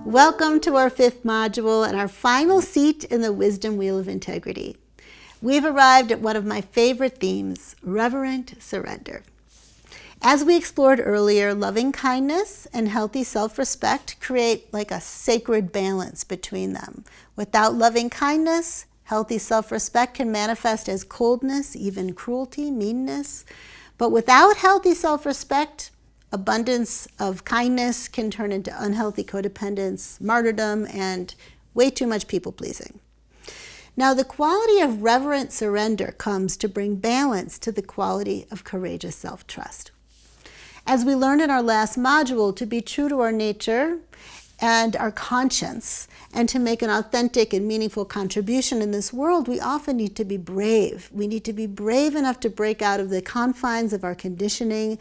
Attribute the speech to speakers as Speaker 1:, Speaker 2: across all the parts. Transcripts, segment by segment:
Speaker 1: Welcome to our 5th module and our final seat in the Wisdom Wheel of Integrity. We've arrived at one of my favorite themes, Reverent Surrender. As we explored earlier, loving kindness and healthy self-respect create like a sacred balance between them. Without loving kindness, healthy self-respect can manifest as coldness, even cruelty, meanness. But without healthy self-respect, abundance of kindness can turn into unhealthy codependence, martyrdom, and way too much people-pleasing. Now, the quality of reverent surrender comes to bring balance to the quality of courageous self-trust. As we learned in our last module, to be true to our nature and our conscience, and to make an authentic and meaningful contribution in this world, we often need to be brave. We need to be brave enough to break out of the confines of our conditioning.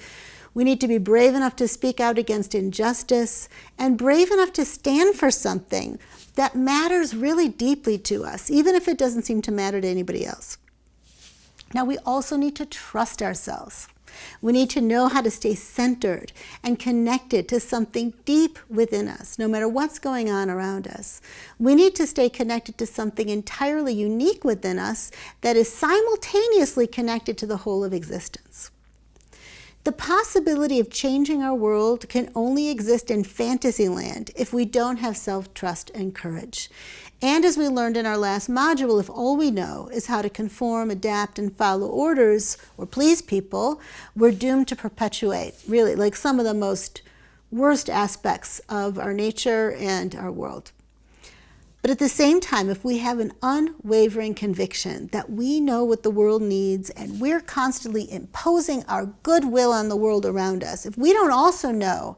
Speaker 1: We need to be brave enough to speak out against injustice and brave enough to stand for something that matters really deeply to us, even if it doesn't seem to matter to anybody else. Now, we also need to trust ourselves. We need to know how to stay centered and connected to something deep within us, no matter what's going on around us. We need to stay connected to something entirely unique within us that is simultaneously connected to the whole of existence. The possibility of changing our world can only exist in fantasy land if we don't have self-trust and courage. And as we learned in our last module, if all we know is how to conform, adapt, and follow orders or please people, we're doomed to perpetuate, really, like some of the most worst aspects of our nature and our world. But at the same time, if we have an unwavering conviction that we know what the world needs and we're constantly imposing our goodwill on the world around us, if we don't also know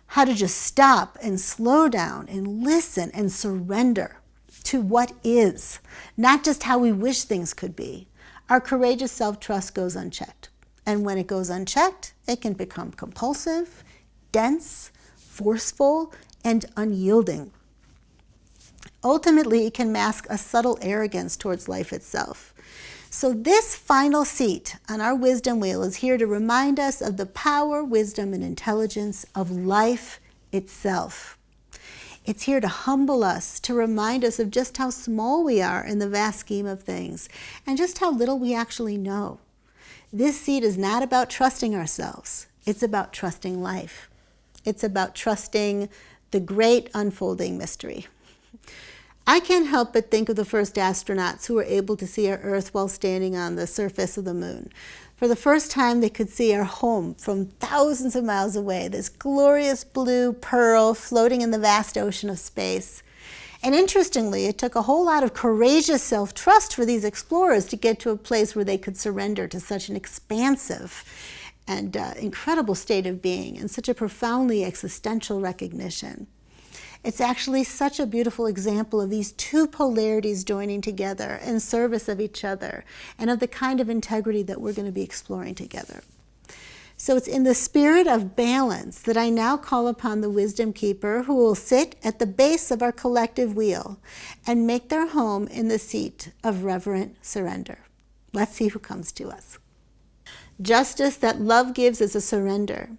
Speaker 1: how to just stop and slow down and listen and surrender to what is, not just how we wish things could be, our courageous self-trust goes unchecked. And when it goes unchecked, it can become compulsive, dense, forceful, and unyielding. Ultimately, it can mask a subtle arrogance towards life itself. So this final seat on our wisdom wheel is here to remind us of the power, wisdom, and intelligence of life itself. It's here to humble us, to remind us of just how small we are in the vast scheme of things, and just how little we actually know. This seat is not about trusting ourselves. It's about trusting life. It's about trusting the great unfolding mystery. I can't help but think of the first astronauts who were able to see our Earth while standing on the surface of the moon. For the first time, they could see our home from thousands of miles away, this glorious blue pearl floating in the vast ocean of space. And interestingly, it took a whole lot of courageous self-trust for these explorers to get to a place where they could surrender to such an expansive and incredible state of being and such a profoundly existential recognition. It's actually such a beautiful example of these two polarities joining together in service of each other and of the kind of integrity that we're going to be exploring together. So it's in the spirit of balance that I now call upon the Wisdom Keeper, who will sit at the base of our collective wheel and make their home in the seat of reverent surrender. Let's see who comes to us. Justice that love gives is a surrender.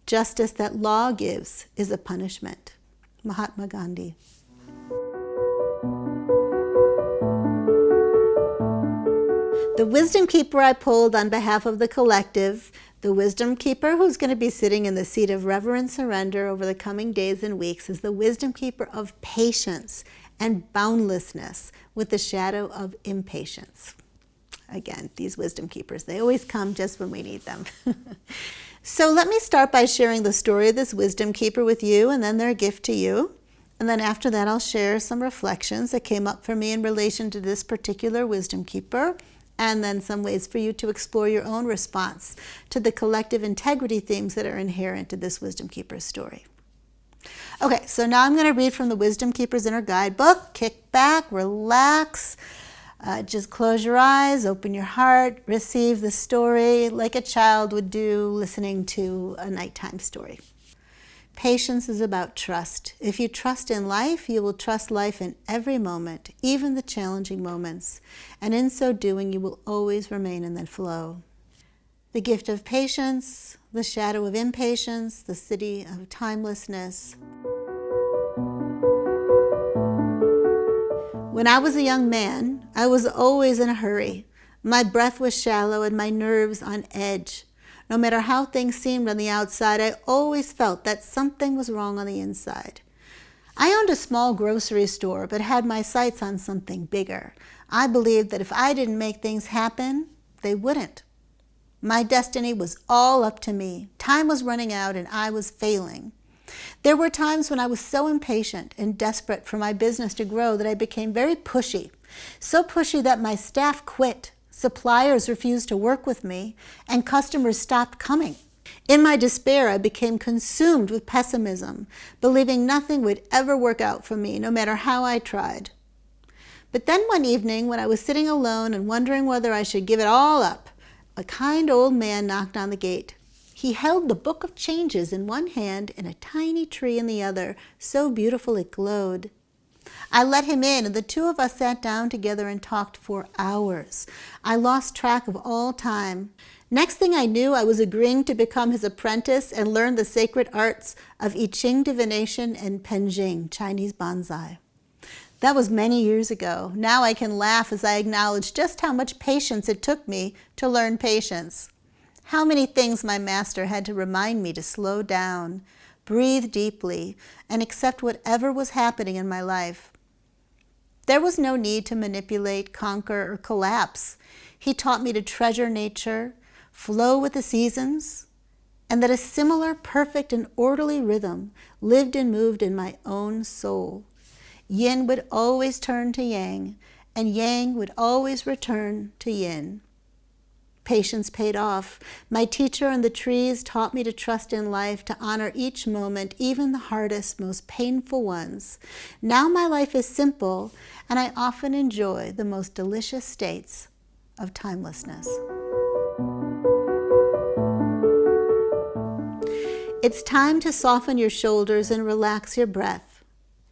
Speaker 1: Justice that law gives is a punishment. Mahatma Gandhi. The Wisdom Keeper I pulled on behalf of the collective, the Wisdom Keeper who's going to be sitting in the seat of reverent surrender over the coming days and weeks, is the Wisdom Keeper of patience and boundlessness with the shadow of impatience. Again, these Wisdom Keepers, they always come just when we need them. So let me start by sharing the story of this Wisdom Keeper with you, and then their gift to you. And then after that, I'll share some reflections that came up for me in relation to this particular Wisdom Keeper, and then some ways for you to explore your own response to the collective integrity themes that are inherent to this Wisdom Keeper's story. Okay, so now I'm going to read from the Wisdom Keeper's Inner Guidebook. Kick back, relax. Just close your eyes, open your heart, receive the story like a child would do listening to a nighttime story. Patience is about trust. If you trust in life, you will trust life in every moment, even the challenging moments. And in so doing, you will always remain in that flow. The gift of patience, the shadow of impatience, the city of timelessness. When I was a young man, I was always in a hurry. My breath was shallow and my nerves on edge. No matter how things seemed on the outside, I always felt that something was wrong on the inside. I owned a small grocery store, but had my sights on something bigger. I believed that if I didn't make things happen, they wouldn't. My destiny was all up to me. Time was running out and I was failing. There were times when I was so impatient and desperate for my business to grow that I became very pushy. So pushy that my staff quit, suppliers refused to work with me, and customers stopped coming. In my despair, I became consumed with pessimism, believing nothing would ever work out for me, no matter how I tried. But then one evening, when I was sitting alone and wondering whether I should give it all up, a kind old man knocked on the gate. He held the Book of Changes in one hand and a tiny tree in the other, so beautiful it glowed. I let him in, and the two of us sat down together and talked for hours. I lost track of all time. Next thing I knew, I was agreeing to become his apprentice and learn the sacred arts of I Ching divination and Penjing, Chinese bonsai. That was many years ago. Now I can laugh as I acknowledge just how much patience it took me to learn patience. How many things my master had to remind me to slow down, breathe deeply, and accept whatever was happening in my life. There was no need to manipulate, conquer, or collapse. He taught me to treasure nature, flow with the seasons, and that a similar perfect and orderly rhythm lived and moved in my own soul. Yin would always turn to yang, and yang would always return to yin. Patience paid off. My teacher and the trees taught me to trust in life, to honor each moment, even the hardest, most painful ones. Now my life is simple, and I often enjoy the most delicious states of timelessness. It's time to soften your shoulders and relax your breath.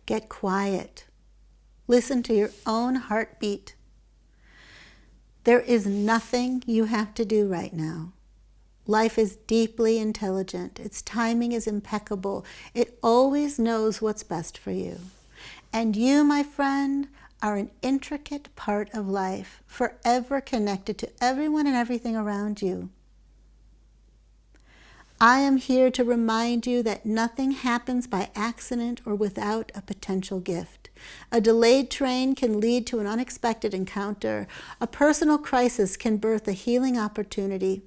Speaker 1: Get quiet. Listen to your own heartbeat. There is nothing you have to do right now. Life is deeply intelligent. Its timing is impeccable. It always knows what's best for you. And you, my friend, are an intricate part of life, forever connected to everyone and everything around you. I am here to remind you that nothing happens by accident or without a potential gift. A delayed train can lead to an unexpected encounter. A personal crisis can birth a healing opportunity.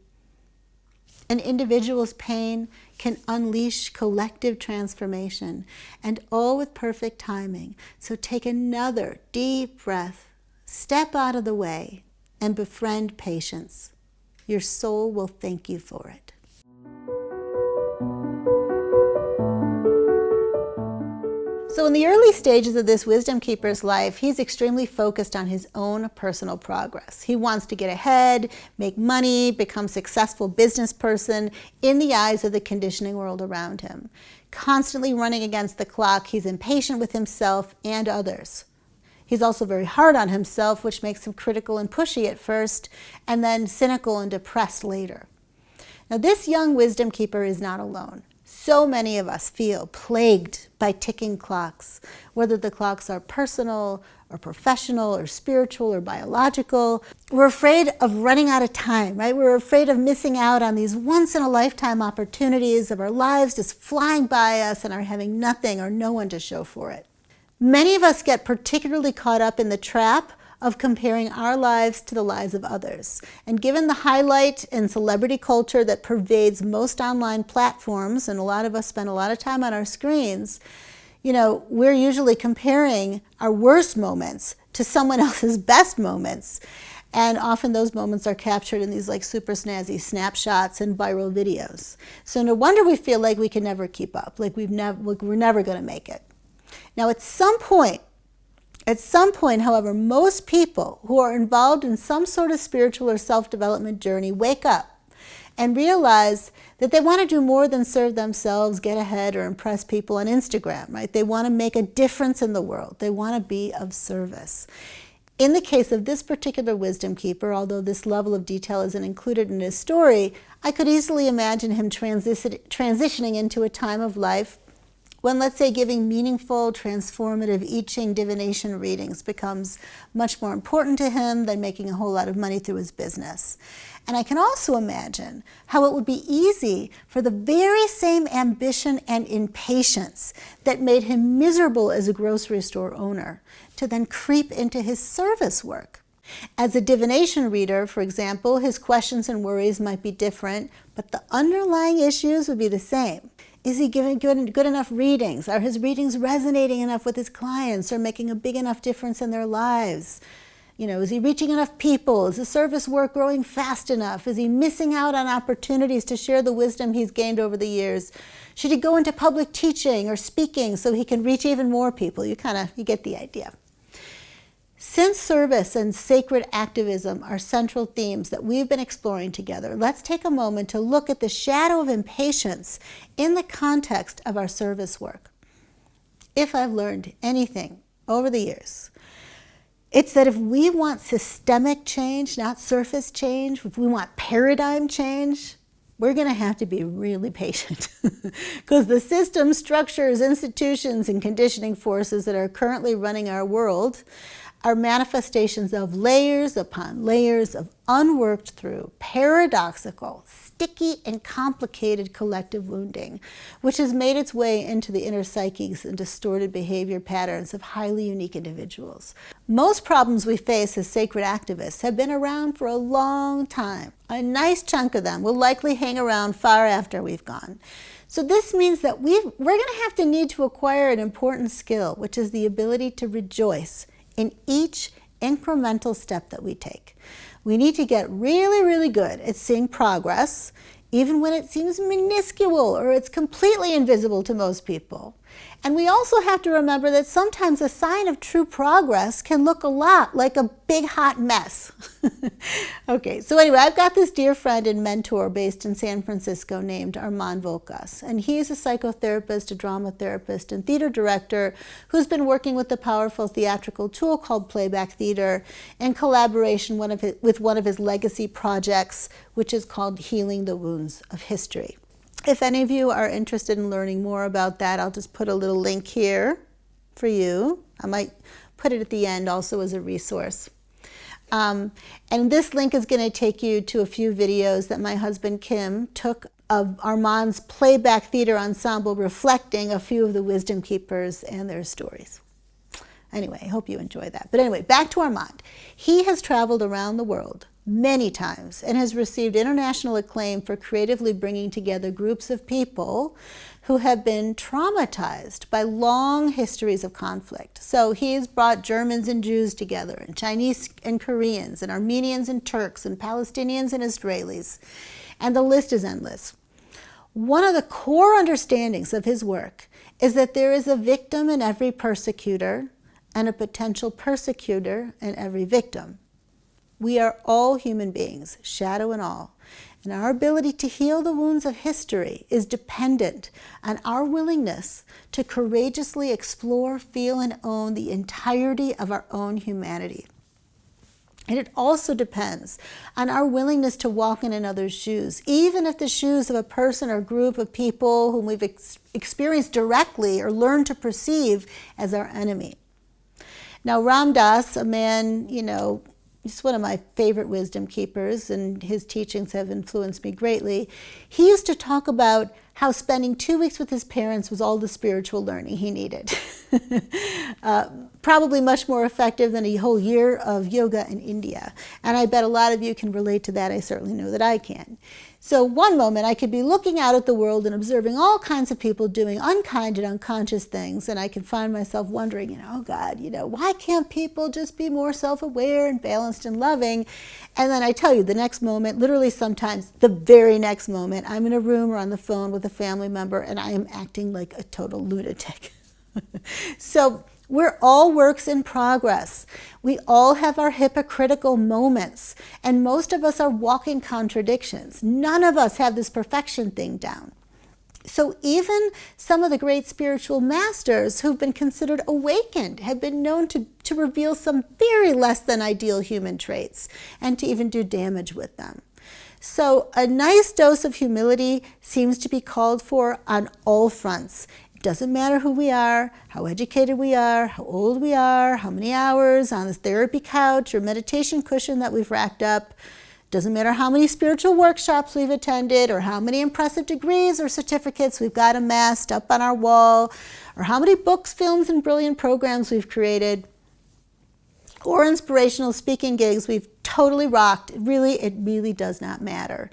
Speaker 1: An individual's pain can unleash collective transformation, and all with perfect timing. So take another deep breath, step out of the way, and befriend patience. Your soul will thank you for it. So in the early stages of this wisdom keeper's life, he's extremely focused on his own personal progress. He wants to get ahead, make money, become a successful business person in the eyes of the conditioning world around him. Constantly running against the clock, he's impatient with himself and others. He's also very hard on himself, which makes him critical and pushy at first, and then cynical and depressed later. Now, this young wisdom keeper is not alone. So many of us feel plagued by ticking clocks, whether the clocks are personal or professional or spiritual or biological. We're afraid of running out of time, right? We're afraid of missing out on these once-in-a-lifetime opportunities of our lives just flying by us and are having nothing or no one to show for it. Many of us get particularly caught up in the trap of comparing our lives to the lives of others. And given the highlight and celebrity culture that pervades most online platforms, and a lot of us spend a lot of time on our screens, we're usually comparing our worst moments to someone else's best moments. And often those moments are captured in these super snazzy snapshots and viral videos. So no wonder we feel like we can never keep up, like we're never going to make it. Now at some point, however, most people who are involved in some sort of spiritual or self-development journey wake up and realize that they want to do more than serve themselves, get ahead, or impress people on Instagram, right? They want to make a difference in the world. They want to be of service. In the case of this particular wisdom keeper, although this level of detail isn't included in his story, I could easily imagine him transitioning into a time of life when, let's say, giving meaningful, transformative I Ching divination readings becomes much more important to him than making a whole lot of money through his business. And I can also imagine how it would be easy for the very same ambition and impatience that made him miserable as a grocery store owner to then creep into his service work. As a divination reader, for example, his questions and worries might be different, but the underlying issues would be the same. Is he giving good enough readings? Are his readings resonating enough with his clients or making a big enough difference in their lives? Is he reaching enough people? Is the service work growing fast enough? Is he missing out on opportunities to share the wisdom he's gained over the years? Should he go into public teaching or speaking so he can reach even more people? You get the idea. Since service and sacred activism are central themes that we've been exploring together, let's take a moment to look at the shadow of impatience in the context of our service work. If I've learned anything over the years, it's that if we want systemic change, not surface change, if we want paradigm change, we're going to have to be really patient because the systems, structures, institutions, and conditioning forces that are currently running our world are manifestations of layers upon layers of unworked through, paradoxical, sticky, and complicated collective wounding, which has made its way into the inner psyches and distorted behavior patterns of highly unique individuals. Most problems we face as sacred activists have been around for a long time. A nice chunk of them will likely hang around far after we've gone. So this means that we're going to need to acquire an important skill, which is the ability to rejoice in each incremental step that we take. We need to get really, really good at seeing progress, even when it seems minuscule or it's completely invisible to most people. And we also have to remember that sometimes a sign of true progress can look a lot like a big hot mess. Okay, so anyway, I've got this dear friend and mentor based in San Francisco named Armand Volkas, and he's a psychotherapist, a drama therapist, and theater director who's been working with the powerful theatrical tool called playback theater in collaboration with one of his legacy projects, which is called Healing the Wounds of History. If any of you are interested in learning more about that, I'll just put a little link here for you. I might put it at the end also as a resource. And this link is going to take you to a few videos that my husband Kim took of Armand's playback theater ensemble reflecting a few of the wisdom keepers and their stories. Anyway, I hope you enjoy that. But anyway, back to Armand. He has traveled around the world many times and has received international acclaim for creatively bringing together groups of people who have been traumatized by long histories of conflict. So he's brought Germans and Jews together, and Chinese and Koreans, and Armenians and Turks, and Palestinians and Israelis, and the list is endless. One of the core understandings of his work is that there is a victim in every persecutor and a potential persecutor in every victim. We are all human beings, shadow and all, and our ability to heal the wounds of history is dependent on our willingness to courageously explore, feel, and own the entirety of our own humanity. And it also depends on our willingness to walk in another's shoes, even if the shoes of a person or group of people whom we've experienced directly or learned to perceive as our enemy. Now, Ram Dass, a man, he's one of my favorite wisdom keepers, and his teachings have influenced me greatly. He used to talk about how spending 2 weeks with his parents was all the spiritual learning he needed. Probably much more effective than a whole year of yoga in India. And I bet a lot of you can relate to that. I certainly know that I can. So one moment I could be looking out at the world and observing all kinds of people doing unkind and unconscious things, and I can find myself wondering, oh God, why can't people just be more self-aware and balanced and loving? And then I tell you, the next moment, literally sometimes the very next moment, I'm in a room or on the phone with a family member and I am acting like a total lunatic. So we're all works in progress. We all have our hypocritical moments, and most of us are walking contradictions. None of us have this perfection thing down. So even some of the great spiritual masters who've been considered awakened have been known to reveal some very less than ideal human traits and to even do damage with them. So a nice dose of humility seems to be called for on all fronts, Doesn't matter who we are, how educated we are, how old we are, how many hours on this therapy couch or meditation cushion that we've racked up. Doesn't matter how many spiritual workshops we've attended or how many impressive degrees or certificates we've got amassed up on our wall, or how many books, films, and brilliant programs we've created, or inspirational speaking gigs we've totally rocked. It really does not matter.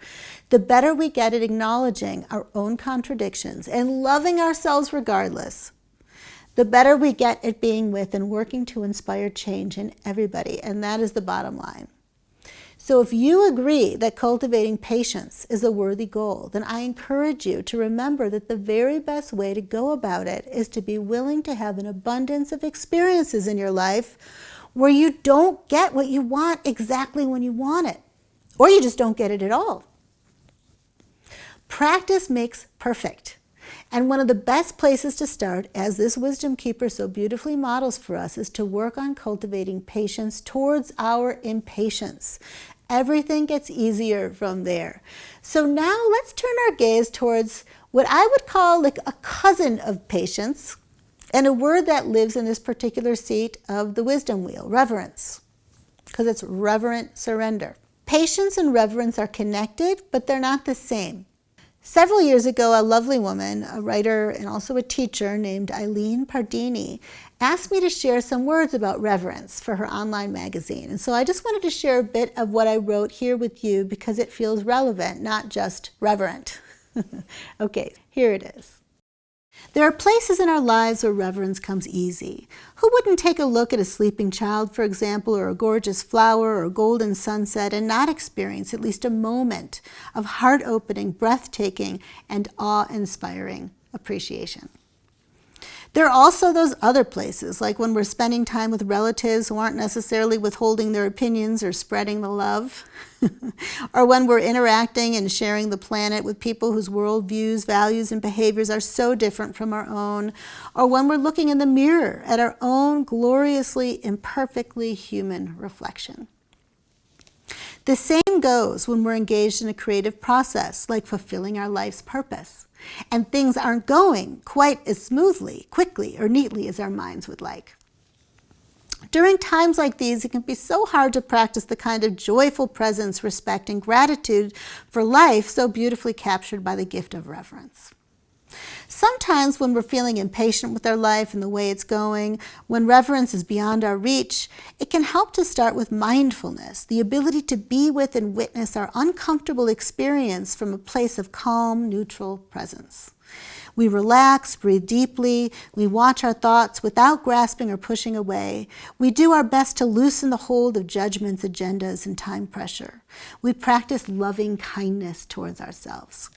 Speaker 1: The better we get at acknowledging our own contradictions and loving ourselves regardless, the better we get at being with and working to inspire change in everybody, and that is the bottom line. So if you agree that cultivating patience is a worthy goal, then I encourage you to remember that the very best way to go about it is to be willing to have an abundance of experiences in your life where you don't get what you want exactly when you want it, or you just don't get it at all. Practice makes perfect. And one of the best places to start, as this wisdom keeper so beautifully models for us, is to work on cultivating patience towards our impatience. Everything gets easier from there. So now let's turn our gaze towards what I would call like a cousin of patience, and a word that lives in this particular seat of the wisdom wheel, reverence, because it's reverent surrender. Patience and reverence are connected, but they're not the same. Several years ago, a lovely woman, a writer and also a teacher named Eileen Pardini, asked me to share some words about reverence for her online magazine. And so I just wanted to share a bit of what I wrote here with you because it feels relevant, not just reverent. Okay, here it is. There are places in our lives where reverence comes easy. Who wouldn't take a look at a sleeping child, for example, or a gorgeous flower or a golden sunset and not experience at least a moment of heart-opening, breathtaking, and awe-inspiring appreciation? There are also those other places, like when we're spending time with relatives who aren't necessarily withholding their opinions or spreading the love, or when we're interacting and sharing the planet with people whose worldviews, values, and behaviors are so different from our own, or when we're looking in the mirror at our own gloriously, imperfectly human reflection. The same goes when we're engaged in a creative process, like fulfilling our life's purpose, and things aren't going quite as smoothly, quickly, or neatly as our minds would like. During times like these, it can be so hard to practice the kind of joyful presence, respect, and gratitude for life so beautifully captured by the gift of reverence. Sometimes when we're feeling impatient with our life and the way it's going, when reverence is beyond our reach, it can help to start with mindfulness, the ability to be with and witness our uncomfortable experience from a place of calm, neutral presence. We relax, breathe deeply, we watch our thoughts without grasping or pushing away. We do our best to loosen the hold of judgments, agendas, and time pressure. We practice loving kindness towards ourselves.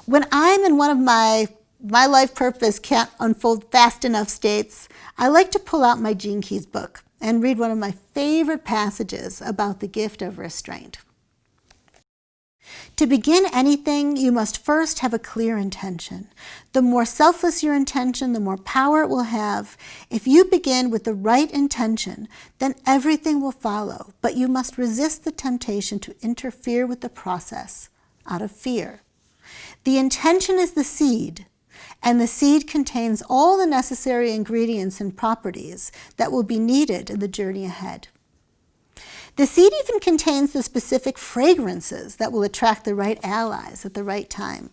Speaker 1: When I'm in one of my life purpose can't unfold fast enough states, I like to pull out my Gene Keys book and read one of my favorite passages about the gift of restraint. To begin anything, you must first have a clear intention. The more selfless your intention, the more power it will have. If you begin with the right intention, then everything will follow, but you must resist the temptation to interfere with the process out of fear. The intention is the seed, and the seed contains all the necessary ingredients and properties that will be needed in the journey ahead. The seed even contains the specific fragrances that will attract the right allies at the right time.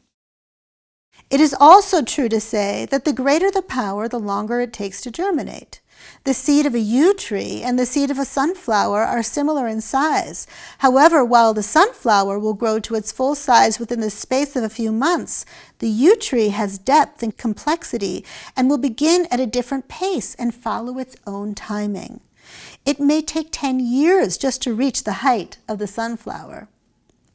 Speaker 1: It is also true to say that the greater the power, the longer it takes to germinate. The seed of a yew tree and the seed of a sunflower are similar in size. However, while the sunflower will grow to its full size within the space of a few months, the yew tree has depth and complexity and will begin at a different pace and follow its own timing. It may take 10 years just to reach the height of the sunflower,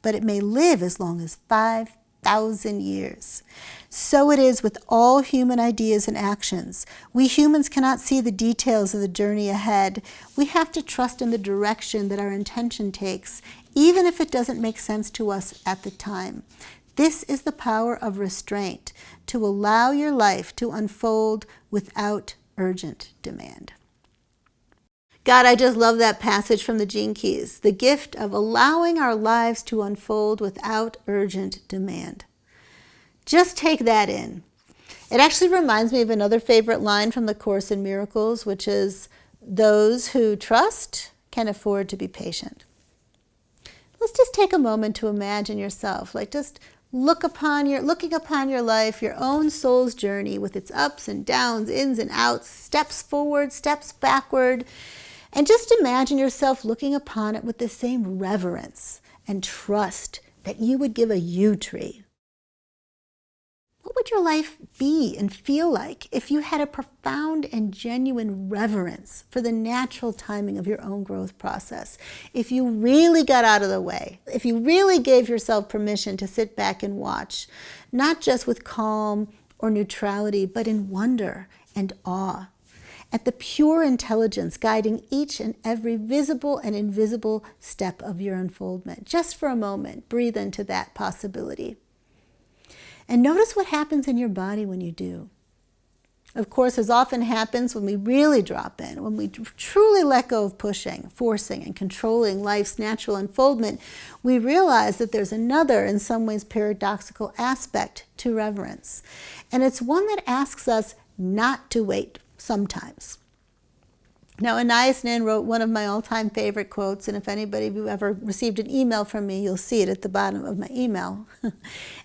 Speaker 1: but it may live as long as 5,000 years. So it is with all human ideas and actions. We humans cannot see the details of the journey ahead. We have to trust in the direction that our intention takes, even if it doesn't make sense to us at the time. This is the power of restraint, to allow your life to unfold without urgent demand. God, I just love that passage from the Gene Keys, the gift of allowing our lives to unfold without urgent demand. Just take that in. It actually reminds me of another favorite line from the Course in Miracles, which is, those who trust can afford to be patient. Let's just take a moment to imagine yourself, like just looking upon your life, your own soul's journey with its ups and downs, ins and outs, steps forward, steps backward, and just imagine yourself looking upon it with the same reverence and trust that you would give a yew tree. What would your life be and feel like if you had a profound and genuine reverence for the natural timing of your own growth process? If you really got out of the way, if you really gave yourself permission to sit back and watch, not just with calm or neutrality, but in wonder and awe, at the pure intelligence guiding each and every visible and invisible step of your unfoldment. Just for a moment, breathe into that possibility. And notice what happens in your body when you do. Of course, as often happens when we really drop in, when we truly let go of pushing, forcing, and controlling life's natural unfoldment, we realize that there's another, in some ways paradoxical aspect to reverence. And it's one that asks us not to wait sometimes. Now, Anais Nin wrote one of my all-time favorite quotes, and if anybody of you ever received an email from me, you'll see it at the bottom of my email.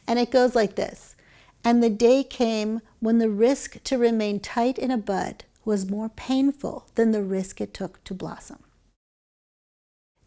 Speaker 1: And it goes like this: and the day came when the risk to remain tight in a bud was more painful than the risk it took to blossom.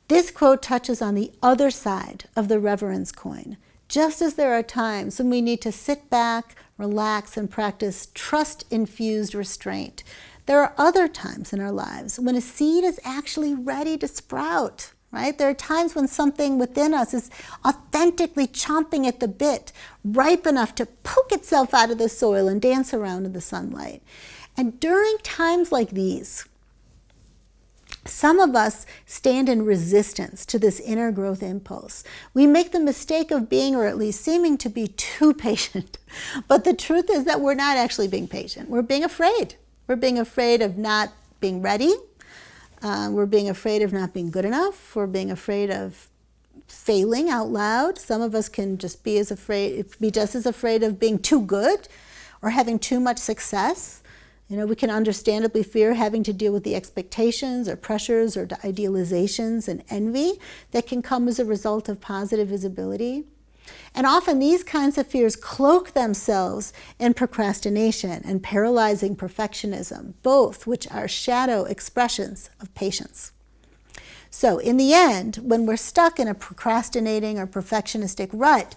Speaker 1: This quote touches on the other side of the reverence coin. Just as there are times when we need to sit back, relax, and practice trust-infused restraint, there are other times in our lives when a seed is actually ready to sprout, right? There are times when something within us is authentically chomping at the bit, ripe enough to poke itself out of the soil and dance around in the sunlight. And during times like these, some of us stand in resistance to this inner growth impulse. We make the mistake of being, or at least seeming to be, too patient. But the truth is that we're not actually being patient. We're being afraid. We're being afraid of not being ready. We're being afraid of not being good enough. We're being afraid of failing out loud. Some of us can just be just as afraid of being too good or having too much success. You know, we can understandably fear having to deal with the expectations or pressures or idealizations and envy that can come as a result of positive visibility. And often these kinds of fears cloak themselves in procrastination and paralyzing perfectionism, both which are shadow expressions of patience. So in the end, when we're stuck in a procrastinating or perfectionistic rut,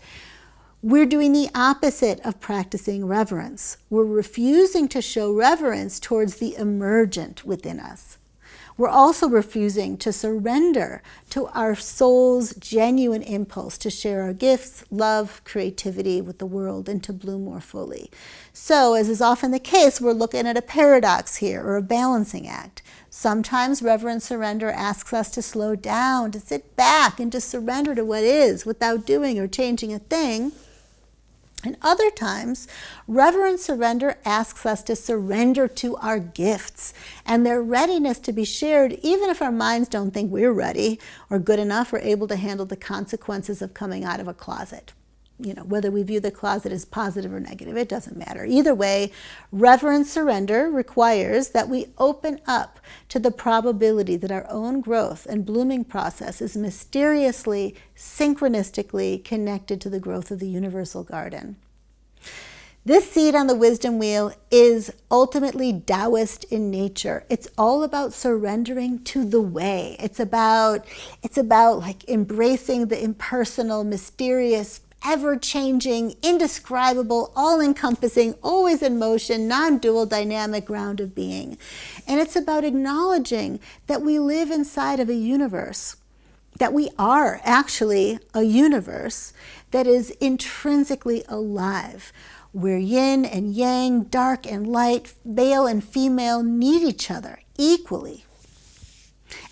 Speaker 1: we're doing the opposite of practicing reverence. We're refusing to show reverence towards the emergent within us. We're also refusing to surrender to our soul's genuine impulse to share our gifts, love, creativity with the world and to bloom more fully. So, as is often the case, we're looking at a paradox here, or a balancing act. Sometimes Reverent Surrender asks us to slow down, to sit back, and to surrender to what is without doing or changing a thing. And other times, Reverent Surrender asks us to surrender to our gifts and their readiness to be shared, even if our minds don't think we're ready or good enough or able to handle the consequences of coming out of a closet. You know, whether we view the closet as positive or negative, it doesn't matter. Either way, Reverent Surrender requires that we open up to the probability that our own growth and blooming process is mysteriously, synchronistically connected to the growth of the universal garden. This seed on the wisdom wheel is ultimately Taoist in nature. It's all about surrendering to the way. It's about like embracing the impersonal, mysterious, ever-changing, indescribable, all-encompassing, always in motion, non-dual dynamic ground of being. And it's about acknowledging that we live inside of a universe, that we are actually a universe that is intrinsically alive, where yin and yang, dark and light, male and female need each other equally,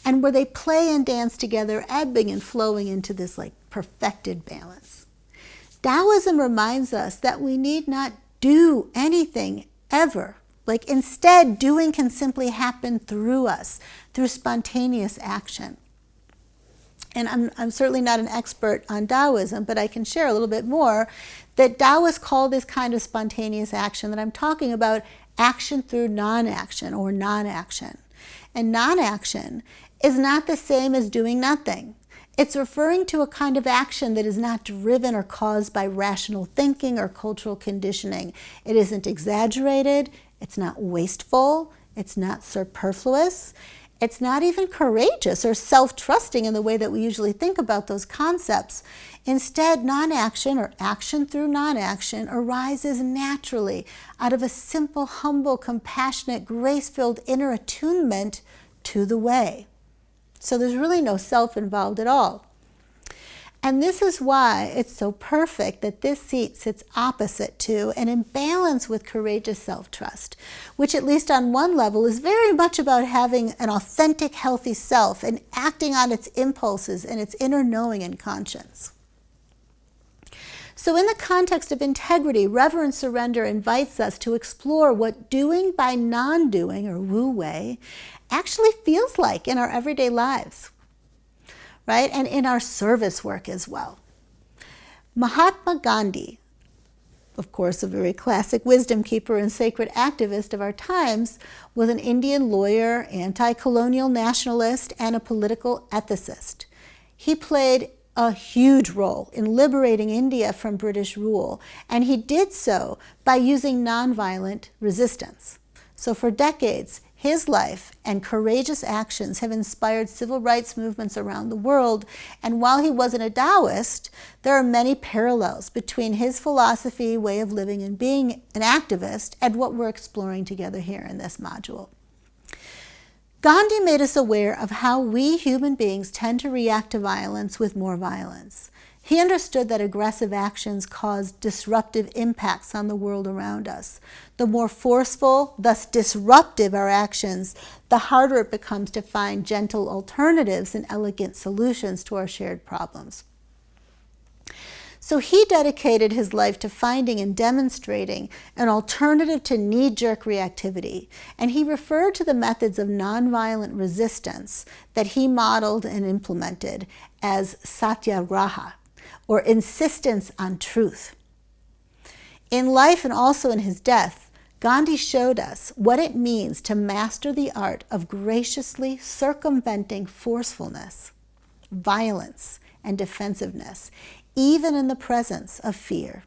Speaker 1: and where they play and dance together, ebbing and flowing into this like perfected balance. Taoism reminds us that we need not do anything ever. Like instead, doing can simply happen through us, through spontaneous action. and I'm certainly not an expert on Taoism, but I can share a little bit more, that Taoists call this kind of spontaneous action that I'm talking about action through non-action or non-action. And non-action is not the same as doing nothing. It's referring to a kind of action that is not driven or caused by rational thinking or cultural conditioning. It isn't exaggerated, it's not wasteful, it's not superfluous, it's not even courageous or self-trusting in the way that we usually think about those concepts. Instead, non-action or action through non-action arises naturally out of a simple, humble, compassionate, grace-filled inner attunement to the way. So there's really no self involved at all. And this is why it's so perfect that this seat sits opposite to and in balance with courageous self-trust, which at least on one level is very much about having an authentic, healthy self and acting on its impulses and its inner knowing and conscience. So in the context of integrity, Reverent Surrender invites us to explore what doing by non-doing, or wu wei, actually feels like in our everyday lives, right? And in our service work as well. Mahatma Gandhi, of course, a very classic wisdom keeper and sacred activist of our times, was an Indian lawyer, anti-colonial nationalist, and a political ethicist. He played a huge role in liberating India from British rule, and he did so by using nonviolent resistance. So for decades, his life and courageous actions have inspired civil rights movements around the world, and while he wasn't a Taoist, there are many parallels between his philosophy, way of living, and being an activist and what we're exploring together here in this module. Gandhi made us aware of how we human beings tend to react to violence with more violence. He understood that aggressive actions cause disruptive impacts on the world around us. The more forceful, thus disruptive our actions, the harder it becomes to find gentle alternatives and elegant solutions to our shared problems. So he dedicated his life to finding and demonstrating an alternative to knee-jerk reactivity, and he referred to the methods of nonviolent resistance that he modeled and implemented as satyagraha, or insistence on truth. In life and also in his death, Gandhi showed us what it means to master the art of graciously circumventing forcefulness, violence, and defensiveness, even in the presence of fear,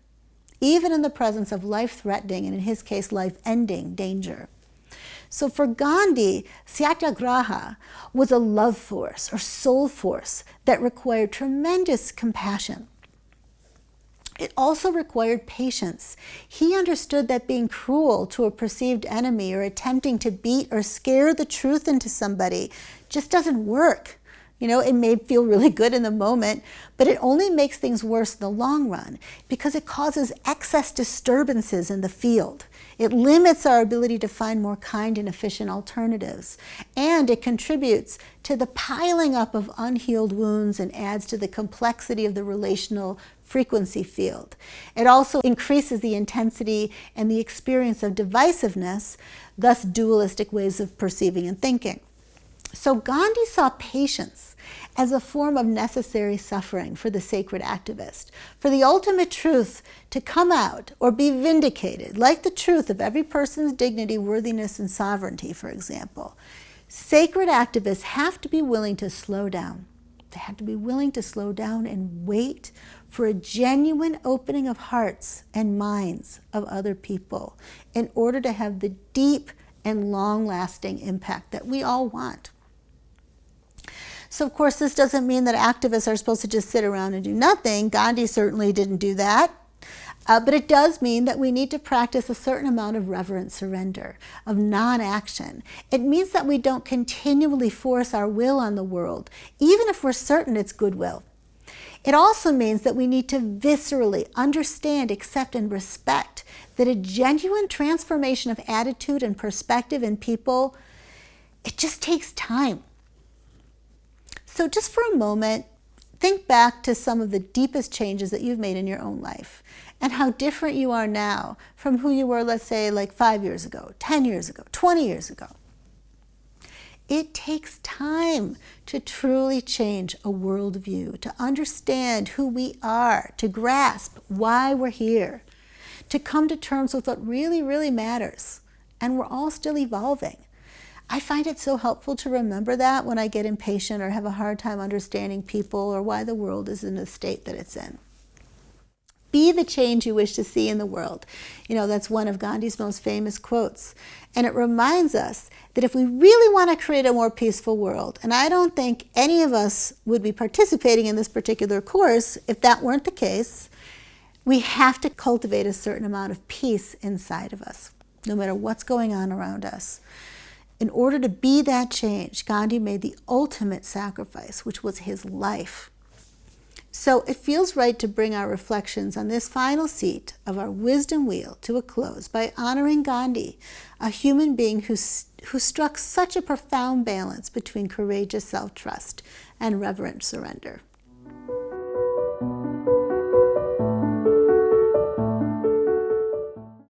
Speaker 1: even in the presence of life-threatening, and in his case, life-ending danger. So for Gandhi, satyagraha was a love force or soul force that required tremendous compassion. It also required patience. He understood that being cruel to a perceived enemy or attempting to beat or scare the truth into somebody just doesn't work. You know, it may feel really good in the moment, but it only makes things worse in the long run because it causes excess disturbances in the field. It limits our ability to find more kind and efficient alternatives. And it contributes to the piling up of unhealed wounds and adds to the complexity of the relational frequency field. It also increases the intensity and the experience of divisiveness, thus dualistic ways of perceiving and thinking. So Gandhi saw patience as a form of necessary suffering for the sacred activist, for the ultimate truth to come out or be vindicated, like the truth of every person's dignity, worthiness, and sovereignty, for example. Sacred activists have to be willing to slow down. They have to be willing to slow down and wait for a genuine opening of hearts and minds of other people in order to have the deep and long-lasting impact that we all want. So, of course, this doesn't mean that activists are supposed to just sit around and do nothing. Gandhi certainly didn't do that. But it does mean that we need to practice a certain amount of reverent surrender, of non-action. It means that we don't continually force our will on the world, even if we're certain it's goodwill. It also means that we need to viscerally understand, accept, and respect that a genuine transformation of attitude and perspective in people, it just takes time. So just for a moment, think back to some of the deepest changes that you've made in your own life and how different you are now from who you were, let's say, like 5 years ago, 10 years ago, 20 years ago. It takes time to truly change a worldview, to understand who we are, to grasp why we're here, to come to terms with what really, really matters. And we're all still evolving. I find it so helpful to remember that when I get impatient or have a hard time understanding people or why the world is in the state that it's in. Be the change you wish to see in the world. That's one of Gandhi's most famous quotes. And it reminds us that if we really want to create a more peaceful world, and I don't think any of us would be participating in this particular course if that weren't the case, we have to cultivate a certain amount of peace inside of us, no matter what's going on around us. In order to be that change, Gandhi made the ultimate sacrifice, which was his life. So it feels right to bring our reflections on this final seat of our wisdom wheel to a close by honoring Gandhi, a human being who struck such a profound balance between courageous self-trust and reverent surrender.